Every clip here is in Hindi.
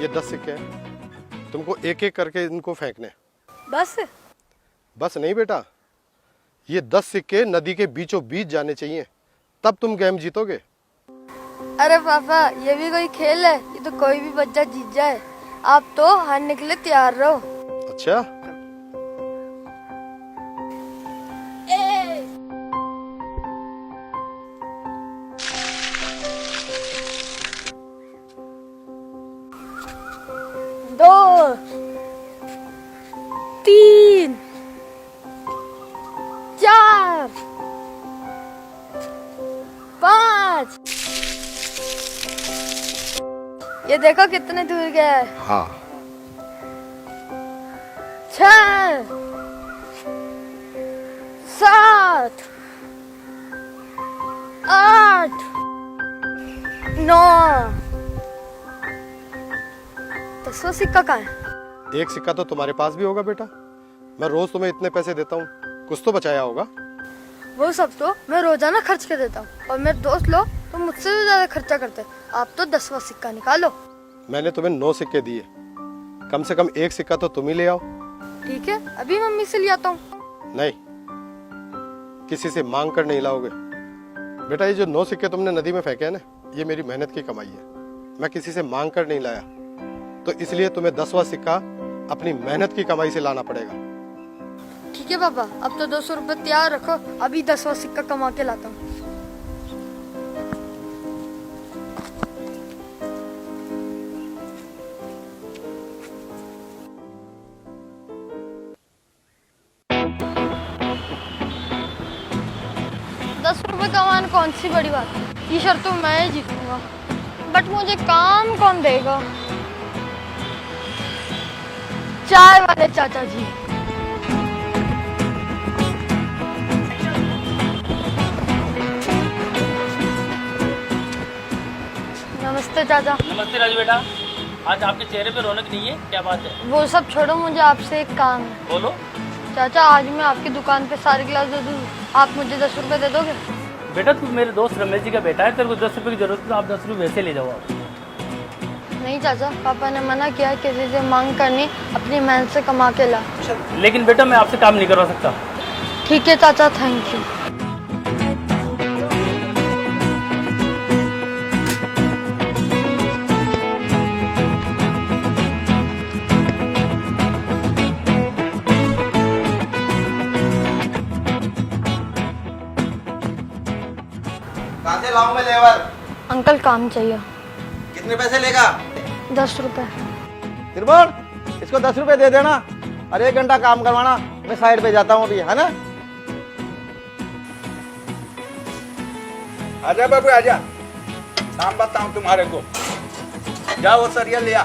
ये 10 सिक्के हैं, तुमको एक एक करके इनको फेंकने। बस बस नहीं बेटा, ये 10 सिक्के नदी के बीचों बीच जाने चाहिए, तब तुम गेम जीतोगे। अरे पापा, ये भी कोई खेल है? ये तो कोई भी बच्चा जीत जाए। आप तो हारने के लिए तैयार रहो। अच्छा, दो, तीन, चार, पाँच। ये देखो कितने दूर गया है। हाँ। 6, 7, 8, 9। 10वां सिक्का कहाँ है? एक सिक्का तो तुम्हारे पास भी होगा बेटा, मैं रोज तुम्हें इतने पैसे देता हूँ, कुछ तो बचाया होगा। वो सब तो मैं रोजाना खर्च कर देता हूँ, और मेरे दोस्त लोग तो मुझसे भी ज्यादा खर्चा करते। आप तो 10वां सिक्का निकालो। मैंने तुम्हें 9 सिक्के दिए, कम से कम एक सिक्का तो तुम ही ले आओ। ठीक है, अभी मम्मी से ले आता हूँ। नहीं, किसी से मांग कर नहीं लाओगे बेटा। ये जो 9 सिक्के तुमने नदी में फेंके हैं ना, ये मेरी मेहनत की कमाई है, मैं किसी से मांग कर नहीं लाया, तो इसलिए तुम्हें 10वां सिक्का अपनी मेहनत की कमाई से लाना पड़ेगा। ठीक है पापा, अब तो 200 रुपए तैयार रखो, अभी 10वां सिक्का कमा के लाता हूँ। ₹10 कमाना कौन सी बड़ी बात है, ये शर्त तो मैं ही जीतूंगा। बट मुझे काम कौन देगा? चाय वाले चाचा जी। नमस्ते चाचा। नमस्ते राजू बेटा, आज आपके चेहरे पे रौनक नहीं है, क्या बात है? वो सब छोड़ो, मुझे आपसे एक काम है। बोलो। चाचा, आज मैं आपकी दुकान पे सारे गिलास दे दूँ, आप मुझे ₹10 दे दोगे? बेटा तू मेरे दोस्त रमेश जी का बेटा है, तेरे को ₹10 की जरूरत है तो आप ₹10 वैसे ले जाओ आप। नहीं चाचा, पापा ने मना किया है, किसी से मांग करनी, अपनी मेहनत से कमा के ला। लेकिन बेटा मैं आपसे काम नहीं करवा सकता। ठीक है चाचा, थैंक यू। कहाँ से लाऊं मैं लेबर? अंकल काम चाहिए। कितने पैसे लेगा? ₹10। त्रिभुवन, इसको 10 रुपए दे देना और 1 घंटा काम करवाना। मैं साइड पे जाता हूँ अभी, है ना? आजा बाबू आजा, काम बताऊं तुम्हारे को। जाओ वो सरिया ले आ।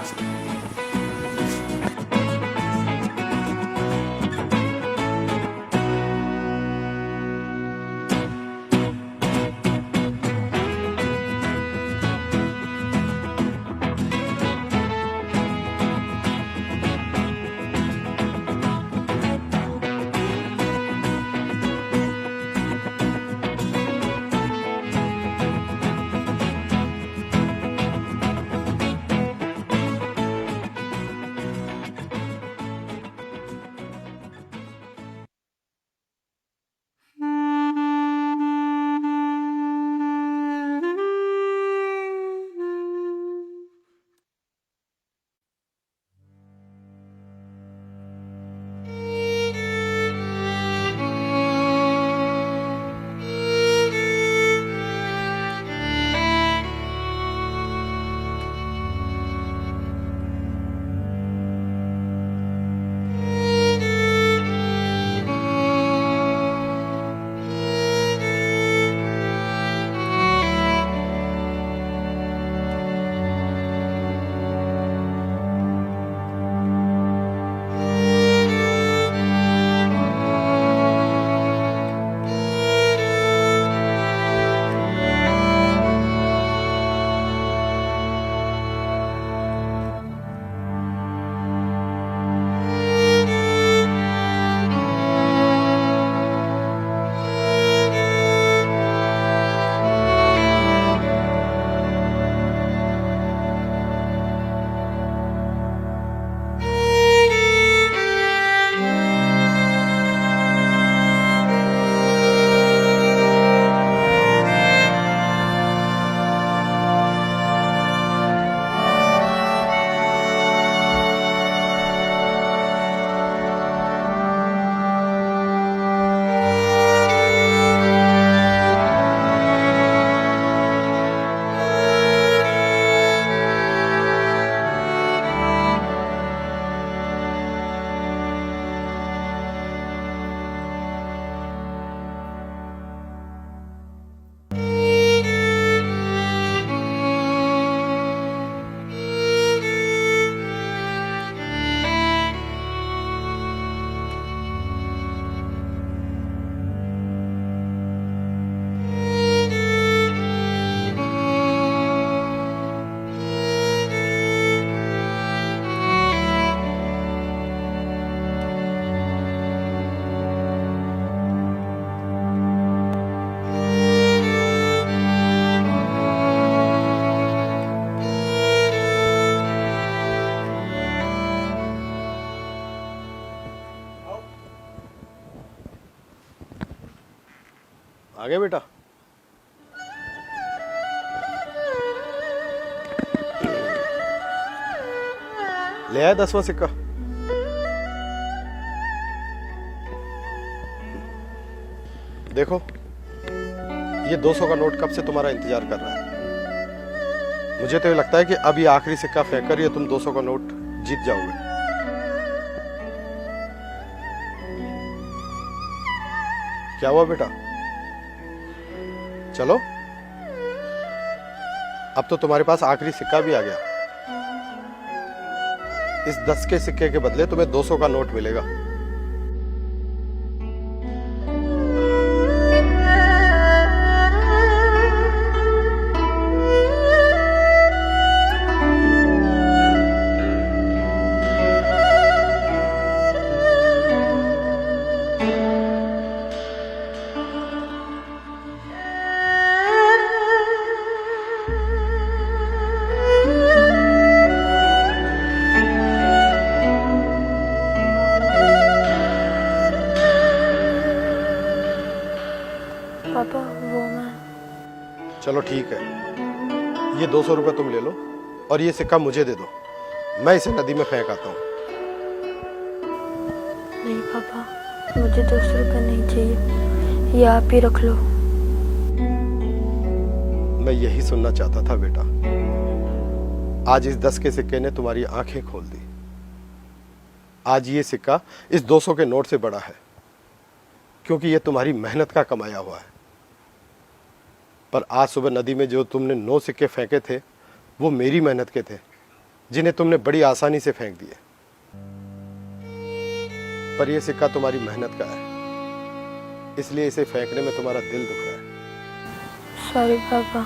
आ गए बेटा? ले आया 10वां सिक्का? देखो, ये 200 का नोट कब से तुम्हारा इंतजार कर रहा है। मुझे तो ये लगता है कि अब ये आखिरी सिक्का फेंक कर ये तुम 200 का नोट जीत जाओगे। क्या हुआ बेटा? चलो, अब तो तुम्हारे पास आखिरी सिक्का भी आ गया। इस 10 के सिक्के के बदले तुम्हें 200 का नोट मिलेगा। पापा वो मैं। चलो ठीक है, ये 200 रुपए तुम ले लो और ये सिक्का मुझे दे दो। मैं इसे नदी में फेंक आता हूँ। नहीं पापा, मुझे 200 रुपये नहीं चाहिए, ये आप ही रख लो। मैं यही सुनना चाहता था बेटा। आज इस 10 के सिक्के ने तुम्हारी आंखें खोल दी। आज ये सिक्का इस 200 के नोट से बड़ा है, क्योंकि ये तुम्हारी मेहनत का कमाया हुआ है। पर आज सुबह नदी में जो तुमने 9 सिक्के फेंके थे, वो मेरी मेहनत के थे, जिन्हें तुमने बड़ी आसानी से फेंक दिए। पर यह सिक्का तुम्हारी मेहनत का है, इसलिए इसे फेंकने में तुम्हारा दिल दुख रहा है। सॉरी पापा,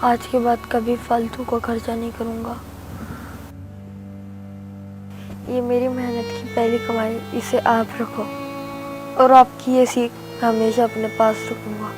आज के बाद कभी फालतू का खर्चा नहीं करूँगा। ये मेरी मेहनत की पहली कमाई, इसे आप रखो और आपकी ये सीख हमेशा अपने पास रखूँगा।